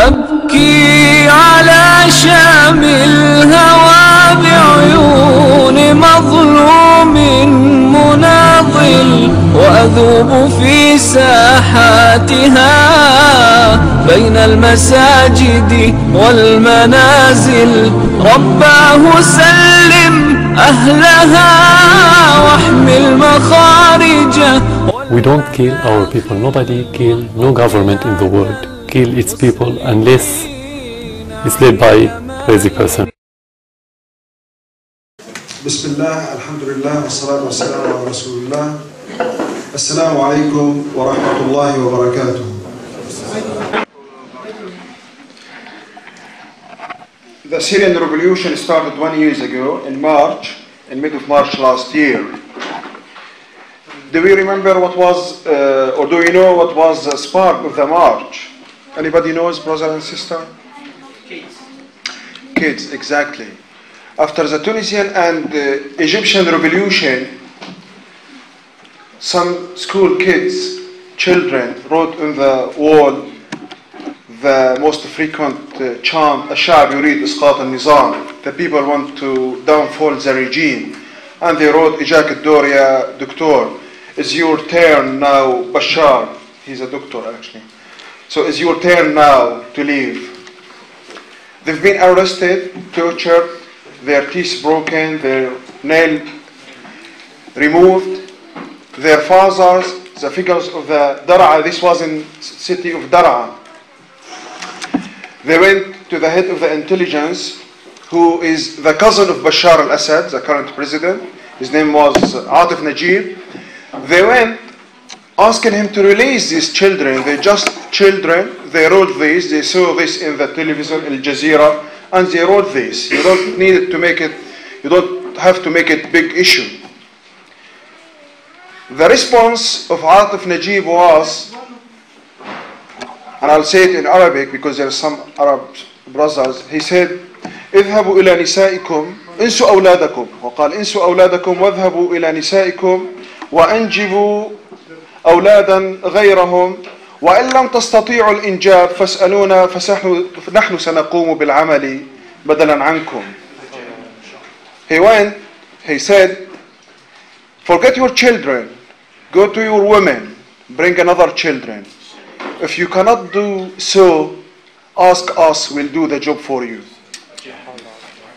أبكي على شام الهوى بعيون مظلوم مناضل، وأذوب في ساحاتها بين المساجد والمنازل. رباه سلم أهلها واحمل مخارجه. We don't kill our people. Nobody kill, no government in the world kill its people unless it's led by a crazy person. Bismillah, alhamdulillah, wassalatu wassalamu ala rasulullah. Assalamu alaikum wa rahmatullahi wa barakatuh. The Syrian revolution started 1 year ago in March, in mid of March last year. Do we remember what was, or do you know what was the spark of the march? Anybody knows, brother and sister? Kids. Kids, exactly. After the Tunisian and Egyptian revolution, some school kids, children, wrote on the wall the most frequent chant, Ash-Sham يريد إسقاط النظام. The people want to downfall the regime. And they wrote, إجاك الدور يا دكتور. It's your turn now, Bashar. He's a doctor actually. So it's your turn now to leave. They've been arrested, tortured, their teeth broken, their nail removed. Their fathers, the figures of the Dar'a, this was in city of Dar'a. They went to the head of the intelligence, who is the cousin of Bashar al-Assad, the current president. His name was Atif Najib. They went asking him to release these children. They're just children. They wrote this. They saw this in the television, Al Jazeera, and they wrote this. You don't need to make it. You don't have to make it big issue. The response of Atif Najib was, and I'll say it in Arabic because there are some Arab brothers. He said, اذهبوا إلى نسائكم انسوا أولادكم وقال انسوا أولادكم واذهبوا إلى نسائكم وأنجبوا أولادا غيرهم وإن لم تستطيعوا الإنجاب فاسألونا فنحن سنقوم بالعمل بدلا عنكم. He said, forget your children, go to your women, bring another children. If you cannot do so, ask us, we'll do the job for you.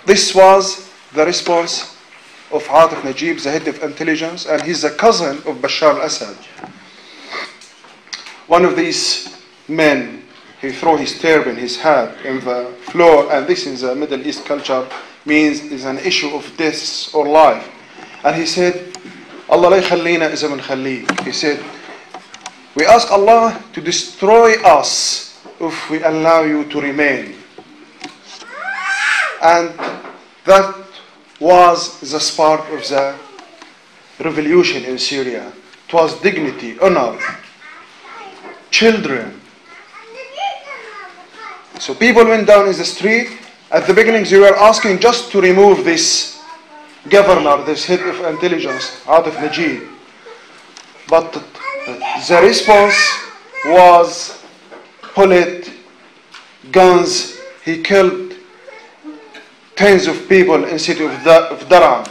This was the response of Atif Najib, the head of intelligence, and he's the cousin of Bashar al-Assad. One of these men, he threw his turban, his hat, in the floor, and this in the Middle East culture means is an issue of death or life. And he said, Allah la yakhallina iza min khalik. He said, we ask Allah to destroy us if we allow you to remain. And that was the spark of the revolution in Syria. It was dignity, honor, children. So people went down in the street. At the beginning they were asking just to remove this governor, this head of intelligence, Atif Najib. But the response was bullet, guns. He killed tens of people in the city of Dar'a.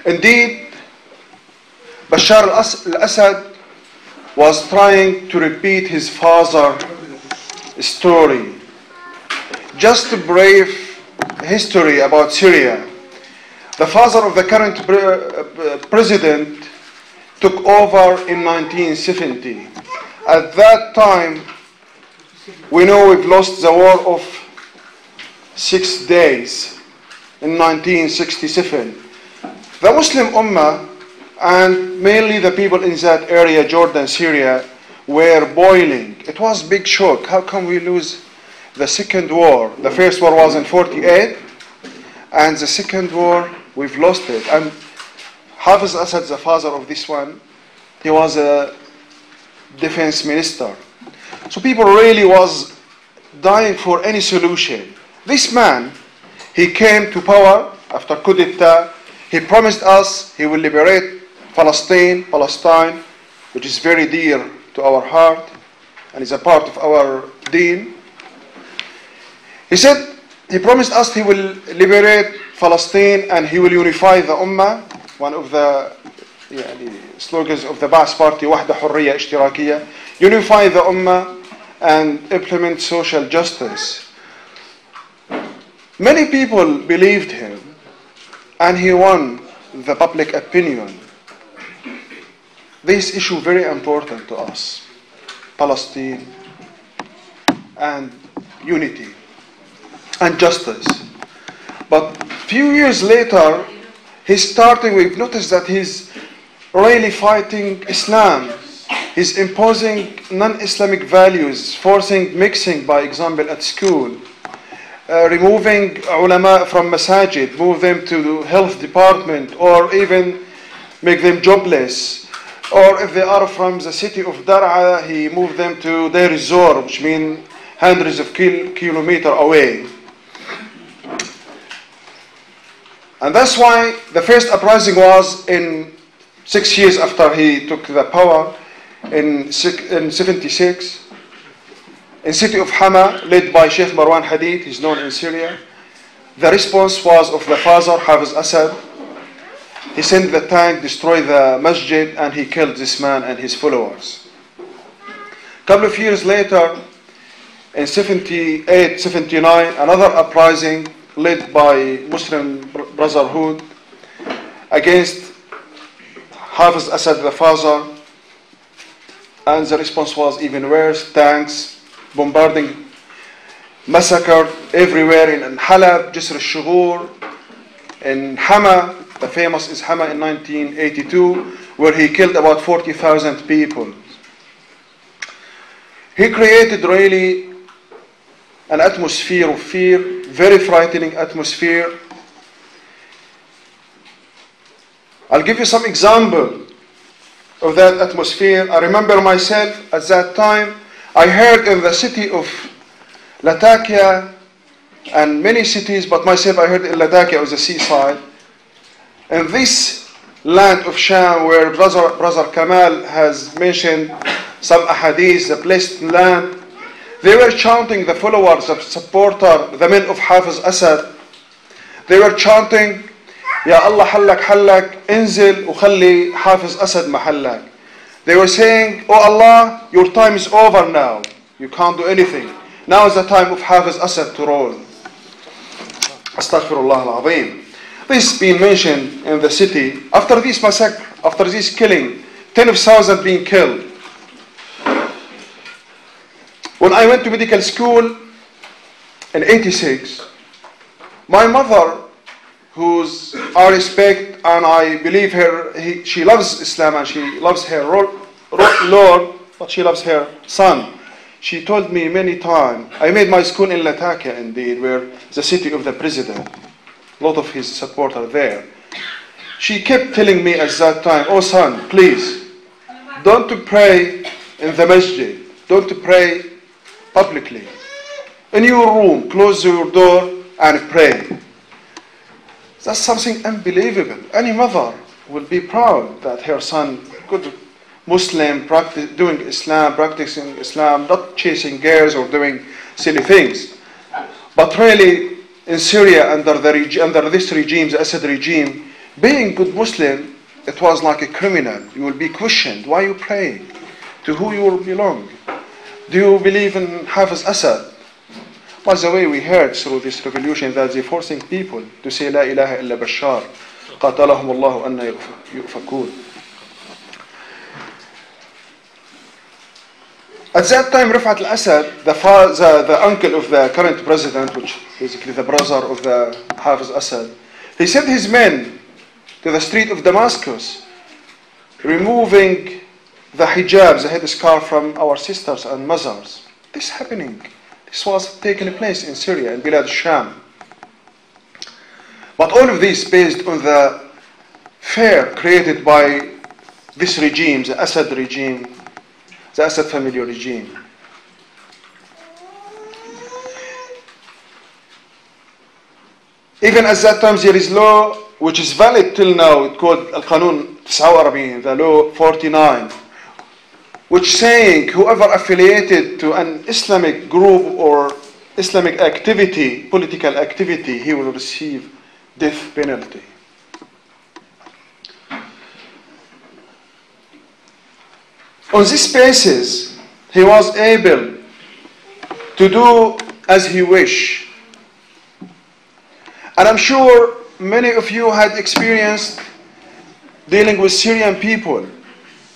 Indeed, Bashar al-Assad was trying to repeat his father's story. Just a brief history about Syria. The father of the current president took over in 1970. At that time, we know we've lost the war of 6 days in 1967. The Muslim Ummah, and mainly the people in that area, Jordan, Syria, were boiling. It was a big shock. How come we lose the second war? The first war was in 48, and the second war, we've lost it. And Hafiz Assad, the father of this one, he was a defense minister. So people really was dying for any solution. This man, he came to power after coup d'etat. He promised us he will liberate Palestine, which is very dear to our heart. and is a part of our deen. He said, he promised us he will liberate Palestine and he will unify the Ummah. One of the slogans of the Ba'ath Party, Wahda Hurriya Ishtirakiyya, unify the Ummah and implement social justice. Many people believed him and he won the public opinion. This issue very important to us, Palestine and unity and justice. But few years later, we've noticed that he's really fighting Islam. He's imposing non-Islamic values, forcing mixing, by example, at school, removing ulama from masajid, move them to the health department, or even make them jobless. Or if they are from the city of Dar'a, he moved them to their resort, which means hundreds of kilometers away. And that's why the first uprising was in 6 years after he took the power, in 76, in city of Hama, led by Sheikh Marwan Hadid, he's known in Syria. The response was of the father, Hafiz Assad. He sent the tank, destroyed the masjid, and he killed this man and his followers. A couple of years later, in 78, 79, another uprising led by Muslim Brotherhood against Hafiz Assad the father, and the response was even worse. Tanks, bombarding, massacred everywhere in Halab, Jisr al-Shughur, in Hama, the famous is Hama in 1982, where he killed about 40,000 people. He created really an atmosphere of fear, very frightening atmosphere. I'll give you some example of that atmosphere. I remember myself at that time, I heard in the city of Latakia and many cities, but myself I heard in Latakia on the seaside. In this land of Sham, where Brother Kamal has mentioned some ahadith, the blessed land, they were chanting, the followers, the supporter, the men of Hafiz Assad. They were chanting, Ya Allah hallak hallak, inzil ukhalli Hafiz Assad mahallak. They were saying, Oh Allah, your time is over now. You can't do anything. Now is the time of Hafiz Assad to rule. Astaghfirullah al-Azim. This being mentioned in the city. After this massacre, after this killing, 10,000 being killed. When I went to medical school in 86, my mother, whose I respect and I believe her, she loves Islam and she loves her Lord, but she loves her son. She told me many times, I made my school in Latakia indeed, where the city of the president, a lot of his supporters there. She kept telling me at that time, oh son, please, don't pray in the masjid, don't pray publicly. In your room, close your door and pray. That's something unbelievable. Any mother will be proud that her son, good Muslim, doing Islam, practicing Islam, not chasing girls or doing silly things. But really, in Syria, under this regime, the Assad regime, being good Muslim, it was like a criminal. You will be questioned. Why you pray? To who you belong? Do you believe in Hafiz Assad? By the way, we heard through this revolution that they're forcing people to say La ilaha illa Bashar. قاتلهم الله أن يؤفكون. At that time, Rifat al-Assad, the uncle of the current president, which basically the brother of the Hafiz Assad, he sent his men to the street of Damascus, removing the hijab, the headscarf from our sisters and mothers. This happening. This was taking place in Syria, in Bilad Ash-Sham. But all of this based on the fear created by this regime, the Assad regime, the Assad family regime. Even at that time there is law which is valid till now, it's called Al-Qanun 49, the law 49, which saying whoever affiliated to an Islamic group or Islamic activity, political activity, he will receive death penalty. On this basis, he was able to do as he wished. And I'm sure many of you had experienced dealing with Syrian people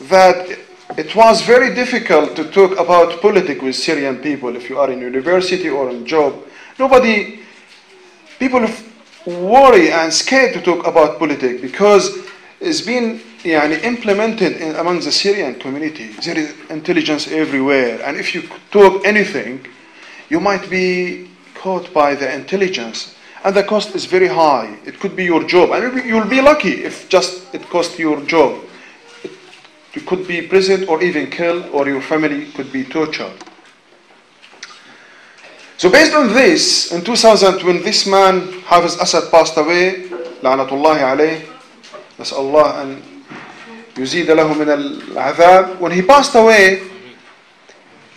that it was very difficult to talk about politics with Syrian people if you are in university or in job. People worry and scared to talk about politics because it's been implemented among the Syrian community. There is intelligence everywhere, and if you talk anything, you might be caught by the intelligence, and the cost is very high. It could be your job, and maybe you'll be lucky if just it costs your job. You could be imprisoned or even killed, or your family could be tortured. So based on this, in 2000, when this man, Hafiz Assad, passed away, la'natullahi alayh, نسأل الله أن يزيد له من العذاب. When he passed away,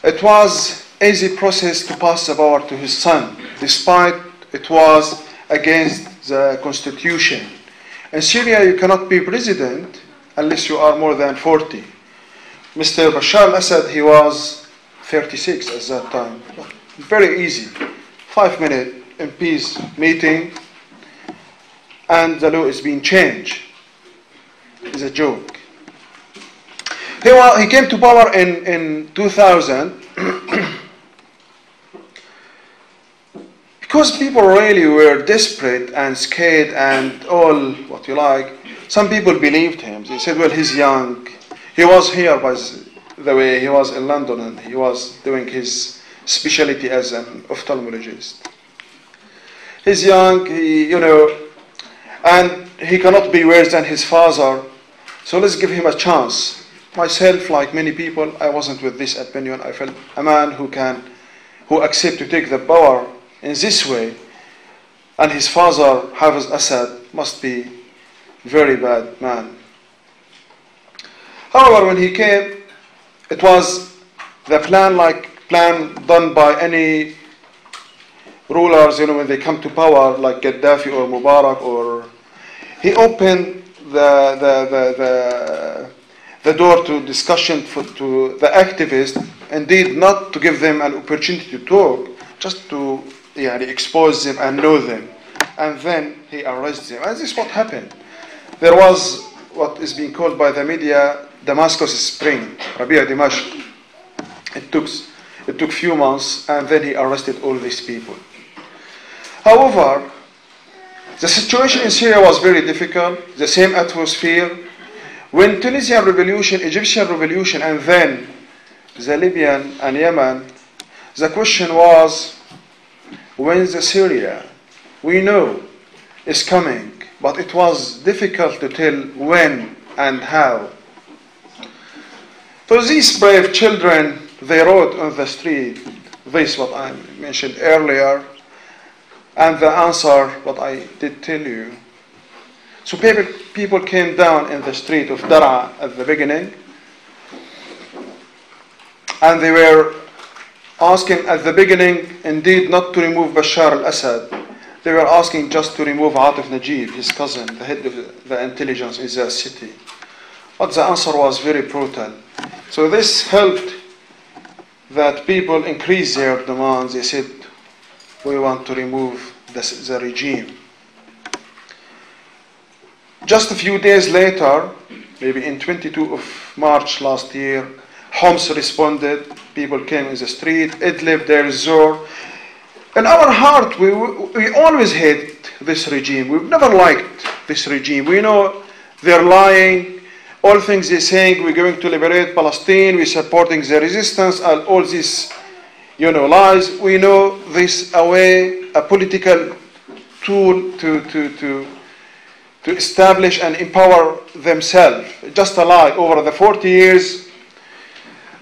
it was easy process to pass the power to his son, despite it was against the constitution. In Syria, you cannot be president unless you are more than 40. Mr. Bashar al-Assad, he was 36 at that time. Very easy. 5-minute in peace meeting, and the law is being changed. It's a joke. He came to power in 2000 because people really were desperate and scared and all what you like. Some people believed him. They said, well, he's young. He was here, by the way. He was in London and he was doing his specialty as an ophthalmologist. He's young, and he cannot be worse than his father. So let's give him a chance. Myself, like many people, I wasn't with this opinion. I felt a man who accept to take the power in this way, and his father, Hafiz Assad, must be very bad man. However, when he came, it was the plan done by any rulers, when they come to power, like Gaddafi or Mubarak, or he opened the door to discussion to the activists, indeed not to give them an opportunity to talk, just to expose them and know them. And then he arrests them. And this is what happened. There was what is being called by the media Damascus Spring, Rabi'a Dimashq. It took few months, and then he arrested all these people. However, the situation in Syria was very difficult, the same atmosphere. When Tunisian revolution, Egyptian revolution, and then the Libyan and Yemen, the question was, when the Syria, we know, is coming, but it was difficult to tell when and how. For these brave children, they wrote on the street, this what I mentioned earlier, and the answer, what I did tell you. So people came down in the street of Dara at the beginning, and they were asking at the beginning, indeed, not to remove Bashar al-Assad. They were asking just to remove Atif Najib, his cousin, the head of the intelligence in the city. But the answer was very brutal. So this helped that people increase their demands. They said, we want to remove the regime. Just a few days later, maybe in 22 of March last year, Homs responded. People came in the street. Idlib, Deir ez-Zor. In our heart, we always hate this regime. We've never liked this regime. We know they're lying. All things they're saying, we're going to liberate Palestine, we're supporting the resistance, and all these, lies. We know this a political tool to establish and empower themselves. Just a lie. Over the 40 years,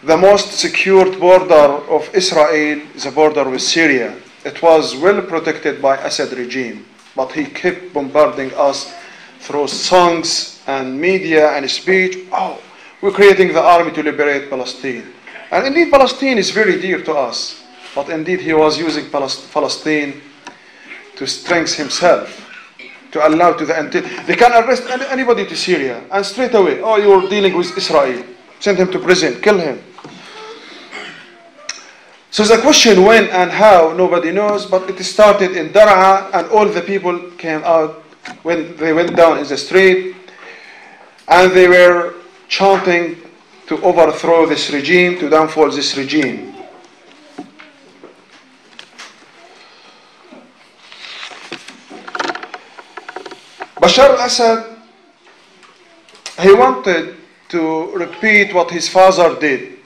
the most secured border of Israel is a border with Syria. It was well protected by Assad regime, but he kept bombarding us through songs and media and speech. Oh, we're creating the army to liberate Palestine. And indeed, Palestine is very dear to us. But indeed, he was using Palestine to strengthen himself, to allow to the they can arrest anybody to Syria, and straight away, oh, you're dealing with Israel, send him to prison, kill him. So the question when and how, nobody knows, but it started in Dar'a, and all the people came out when they went down in the street, and they were chanting to overthrow this regime, to downfall this regime. Bashar al-Assad, he wanted to repeat what his father did.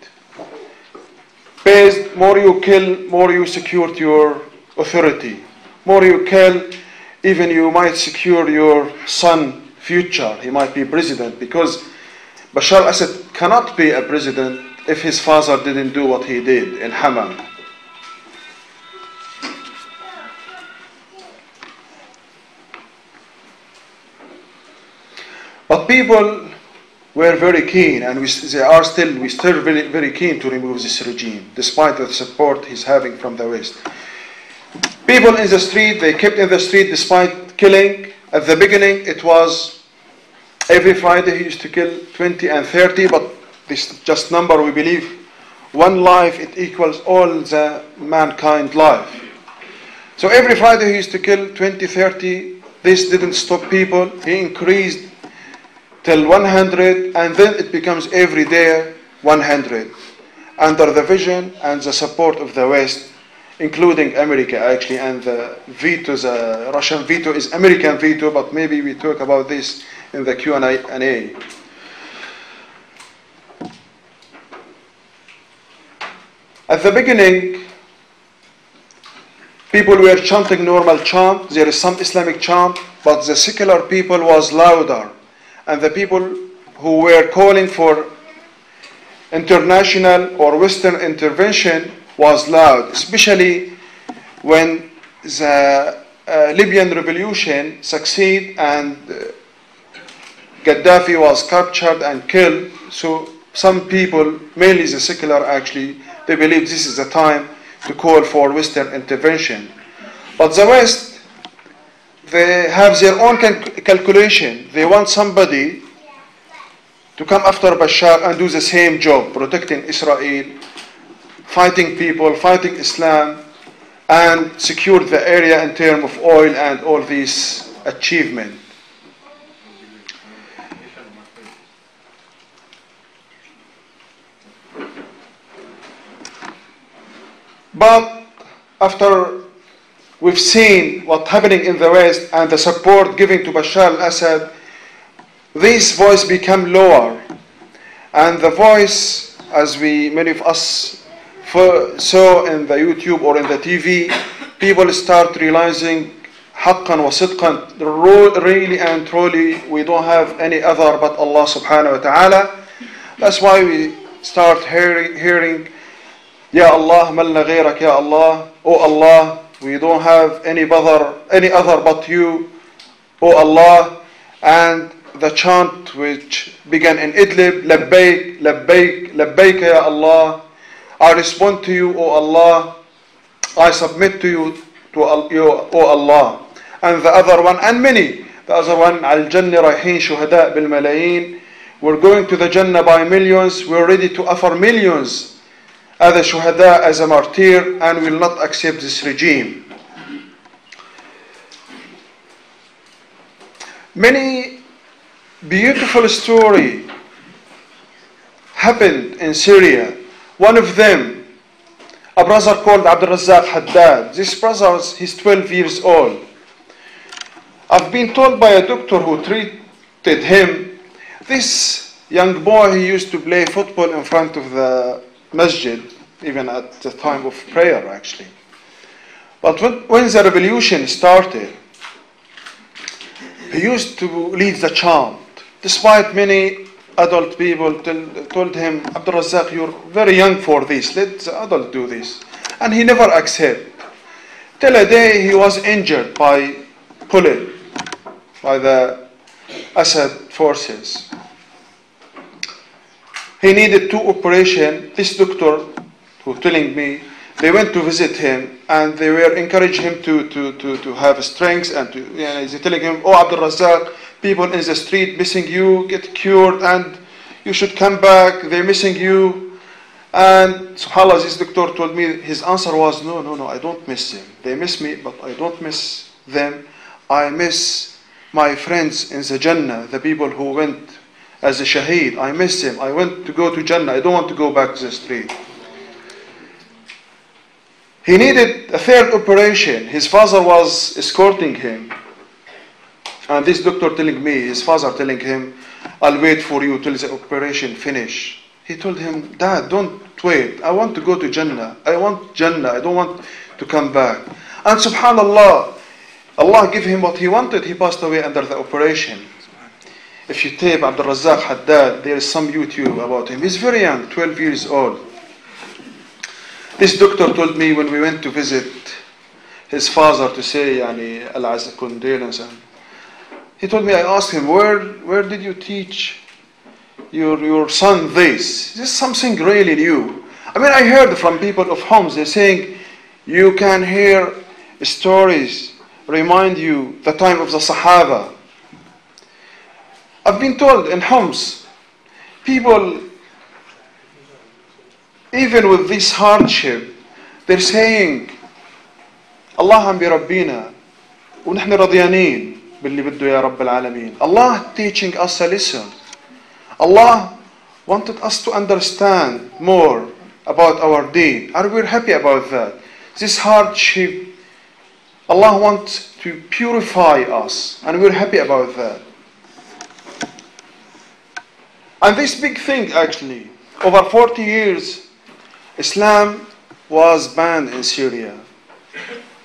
Based, more you kill, more you secure your authority. More you kill, even you might secure your son's future. He might be president, because Bashar al-Assad cannot be a president if his father didn't do what he did in Hama. But people were very keen, and we still very, very keen to remove this regime, despite the support he's having from the West. People in the street, they kept in the street despite killing. At the beginning, it was every Friday he used to kill 20 and 30, but this just number, we believe, one life, it equals all the mankind life. So every Friday he used to kill 20, 30. This didn't stop people. He increased till 100, and then it becomes every day 100, under the vision and the support of the West, including America actually, and the veto, the Russian veto is American veto, but maybe we talk about this in the Q&A. At the beginning, people were chanting normal chant. There is some Islamic chant, but the secular people was louder. And the people who were calling for international or Western intervention was loud, especially when the Libyan revolution succeeded and Gaddafi was captured and killed. So some people, mainly the secular actually, they believe this is the time to call for Western intervention. But the West, they have their own calculation. They want somebody to come after Bashar and do the same job, protecting Israel, fighting people, fighting Islam, and secure the area in terms of oil and all these achievements. But after we've seen what's happening in the West and the support given to Bashar al-Assad, this voice become lower. And the voice, as many of us saw in the YouTube or in the TV, people start realizing haqqan wa sidqan, really and truly, we don't have any other but Allah subhanahu wa ta'ala. That's why we start hearing, Ya Allah, malna ghayrak, Ya Allah, oh Allah, we don't have any other but you, O Allah. And the chant which began in Idlib, Labbaik, Labbaik, Labbaik Ya Allah. I respond to you, O Allah. I submit to you, O Allah. And the other one, and many, the other one, Al-Jannah Rayhin Shuhada bil Malayin. We're going to the Jannah by millions. We're ready to offer millions as a shuhada, as a martyr, and will not accept this regime. Many beautiful stories happened in Syria. One of them, a brother called Abdul Razzaq Haddad. This brother, he's 12 years old. I've been told by a doctor who treated him, this young boy, he used to play football in front of the masjid, even at the time of prayer actually. But when the revolution started, he used to lead the chant, despite many adult people told him, Abdul Razzaq, you're very young for this, let the adult do this. And he never accepted. Till a day he was injured by bullet by the Assad forces. He needed 2 operations. This doctor who telling me, they went to visit him and they were encouraging him to have strength and to, they're telling him, oh Abdul Razak, people in the street missing you, get cured and you should come back, they're missing you. And subhanAllah, this doctor told me, his answer was, no, I don't miss them. They miss me, but I don't miss them. I miss my friends in the Jannah, the people who went as a shaheed. I miss them. I want to go to Jannah. I don't want to go back to the street. He needed a 3rd operation. His father was escorting him. And this doctor telling me, his father telling him, I'll wait for you till the operation finish. He told him, Dad, don't wait. I want to go to Jannah. I want Jannah. I don't want to come back. And subhanallah, Allah gave him what he wanted. He passed away under the operation. If you tape Abdul Razak Haddad, there is some YouTube about him. He's very young, 12 years old. This doctor told me when we went to visit his father to say condolence. He told me, I asked him, where did you teach your son this? This is something really new. I mean, I heard from people of Homs, they're saying, you can hear stories, remind you the time of the Sahaba. I've been told in Homs, people, even with this hardship, they're saying, Allah bi Rabbina, wa nahnu radyanin billi biddu ya Rabb al-alamin. Allah teaching us a lesson. Allah wanted us to understand more about our deen, and we're happy about that. This hardship, Allah wants to purify us, and we're happy about that. And this big thing, actually, over 40 years, Islam was banned in Syria.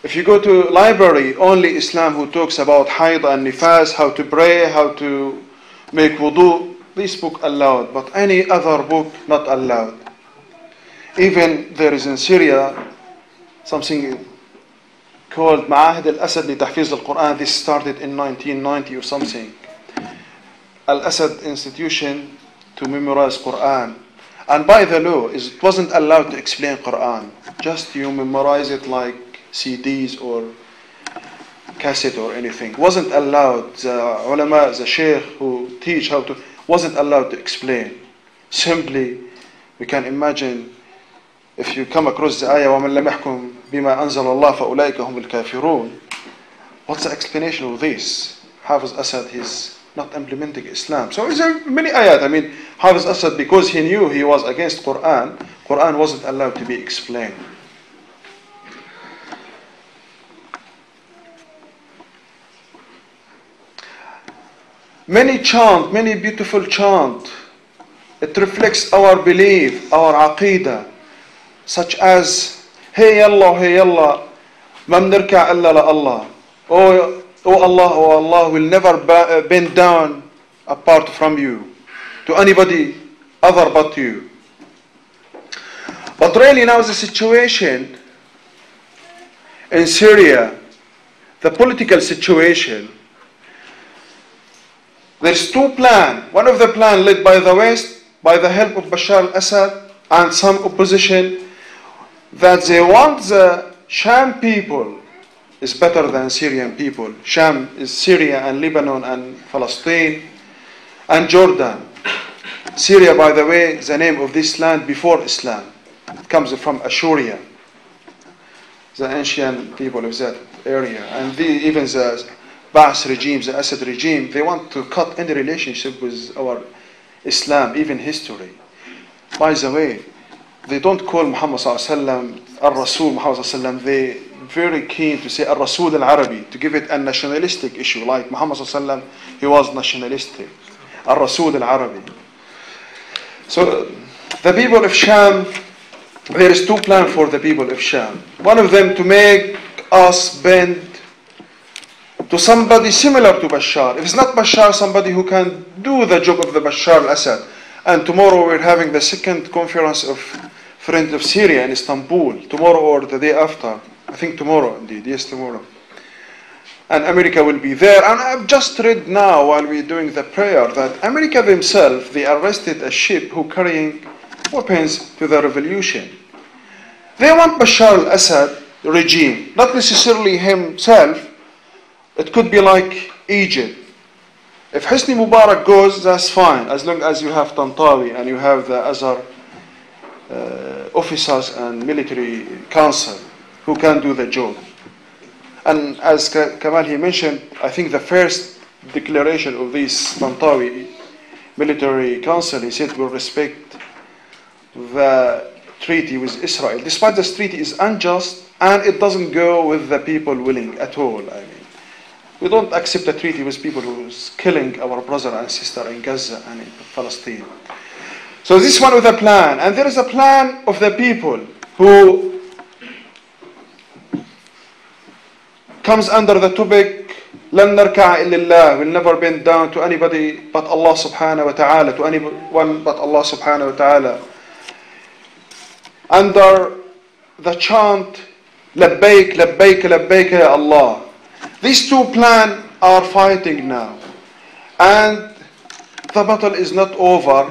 If you go to library, only Islam who talks about hayd and nifas, how to pray, how to make wudu, this book allowed, but any other book not allowed. Even there is in Syria something called Ma'ahid al-Assad li Tahfiz al-Quran. This started in 1990 or something. Al-Assad institution to memorize Quran. And by the law, it wasn't allowed to explain Quran. Just you memorize it like CDs or cassette or anything. Wasn't allowed. The ulama, the sheikh who teach how to, wasn't allowed to explain. Simply, we can imagine if you come across the ayah وَمَنْ لَمْ يَحْكُمْ بِمَا أَنزَلَ اللَّهُ فَأُولَٰئِكَ هُمُ الْكَافِرُونَ. What's the explanation of this? Hafiz Assad, he's not implementing Islam. So there are many ayat. I mean, Hafiz Assad, because he knew he was against Quran, Quran wasn't allowed to be explained. Many chant, many beautiful chant. It reflects our belief, our aqidah, such as Hey Allah, ma bnirka illa la Allah. Oh Allah will never bend down apart from you to anybody other but you. But really now the situation in Syria, the political situation, there's 2 plans. One of the plans led by the West, by the help of Bashar al-Assad and some opposition, that they want the Sham people is better than Syrian people. Sham is Syria and Lebanon and Palestine and Jordan. Syria, by the way, the name of this land before Islam. It comes from Assyria, the ancient people of that area. And even the Ba'as regime, the Assad regime, they want to cut any relationship with our Islam, even history. By the way, they don't call Muhammad sallallahu alaihi wasallam al-Rasul Muhammad sallallahu alaihi wasallam. They very keen to say al-Rasul al-Arabi, to give it a nationalistic issue, like Muhammad sallallahu alaihi wasallam, he was nationalistic. Al-Rasul al-Arabi. So the people of Sham, there is 2 plans for the people of Sham. One of them to make us bend to somebody similar to Bashar. If it's not Bashar, somebody who can do the job of the Bashar al-Assad. And tomorrow we're having the 2nd conference of Friends of Syria in Istanbul. Tomorrow or the day after. I think tomorrow indeed. Yes, tomorrow. and America will be there. And I've just read now while we're doing the prayer that America themselves, they arrested a ship who carrying weapons to the revolution. They want Bashar al-Assad regime, not necessarily himself. It could be like Egypt. If Hosni Mubarak goes, that's fine, as long as you have Tantawi and you have the other officers and military council who can do the job. And as Kamal he mentioned, I think the first declaration of this Tantawi military council, he said we'll respect the treaty with Israel, despite this treaty is unjust and it doesn't go with the people willing at all. I mean, we don't accept a treaty with people who's killing our brother and sister in Gaza and in Palestine. So this one with a plan, and there is a plan of the people who comes under the topic لن نركع إلا الله, will never bend down to anybody but Allah subhanahu wa ta'ala, to anyone but Allah subhanahu wa ta'ala, under the chant لبيك لبيك لبيك يا Allah. These two plans are fighting now, and the battle is not over.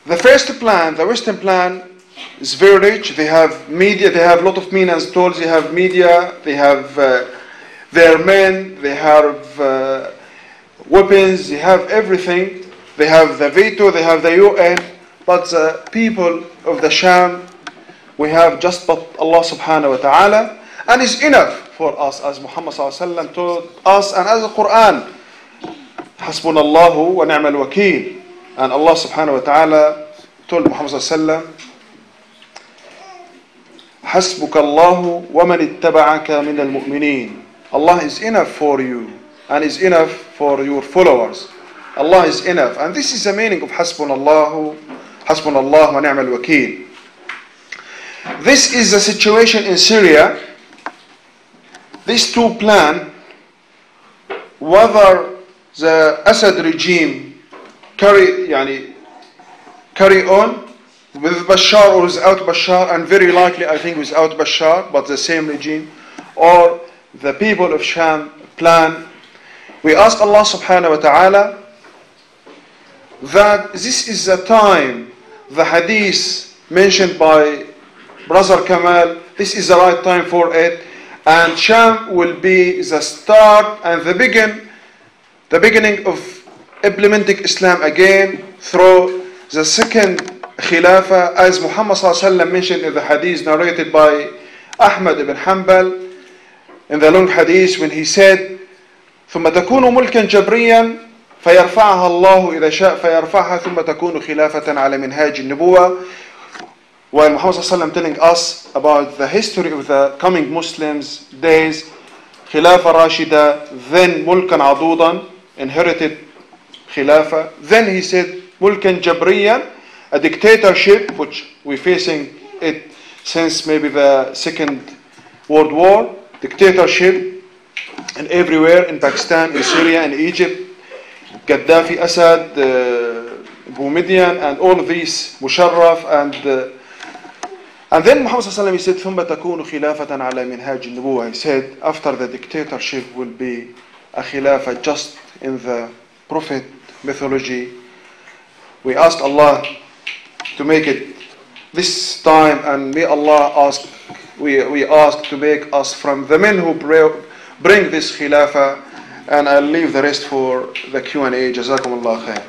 The first plan, the Western plan, is very rich. They have media, they have a lot of means and tools, they have media, they have their men, they have weapons, they have everything. They have the veto, they have the UN, but the people of the Sham, we have just but Allah subhanahu wa ta'ala, and it's enough for us, as Muhammad sallallahu alaihi wasallam told us, and as the Quran, Hasbunallahu wa ni'mal wakeel. And Allah subhanahu wa ta'ala told Muhammad sallallahu alaihi wasallam, Hasbukallahu wa man ittaba'aka min al-mu'mineen. Allah is enough for you, and is enough for your followers. Allah is enough. And this is the meaning of Hasbunallahu wa ni'mal wakeel. This is the situation in Syria. These two plans, whether the Assad regime carry on with Bashar or without Bashar, and very likely I think without Bashar, but the same regime, or the people of Sham plan. We ask Allah subhanahu wa ta'ala that this is the time, the hadith mentioned by Brother Kamal, this is the right time for it, and Sham will be the start and the beginning of implementing Islam again through the second Khilafah, as Muhammad sallallahu alaihi wasallam mentioned in the hadith narrated by Ahmad ibn Hanbal in the long hadith, when he said, ثم تكون ملكا جبريا فيرفعها الله إذا شاء فيرفعها ثم تكون خلافة على منهاج النبوة. While Muhammad sallallahu alaihi wasallam telling us about the history of the coming Muslims days, Khilafah Rashida, then Mulkan Adudan, inherited Khilafah. Then he said Mulkan Jabriyan, a dictatorship, which we're facing it since maybe the Second World War, dictatorship and everywhere, in Pakistan, in Syria, in Egypt, Gaddafi, Assad, Boumediene, and all of these, Musharraf, and then Muhammad sallallahu alaihi wasallam, he said, ثم تكون خلافة على منهاج النبوة. He said, after the dictatorship will be a khilafah just in the Prophet mythology. We ask Allah to make it this time, and may Allah ask, we ask to make us from the men who bring this khilafah, and I'll leave the rest for the Q&A. Jazakum Allah khair.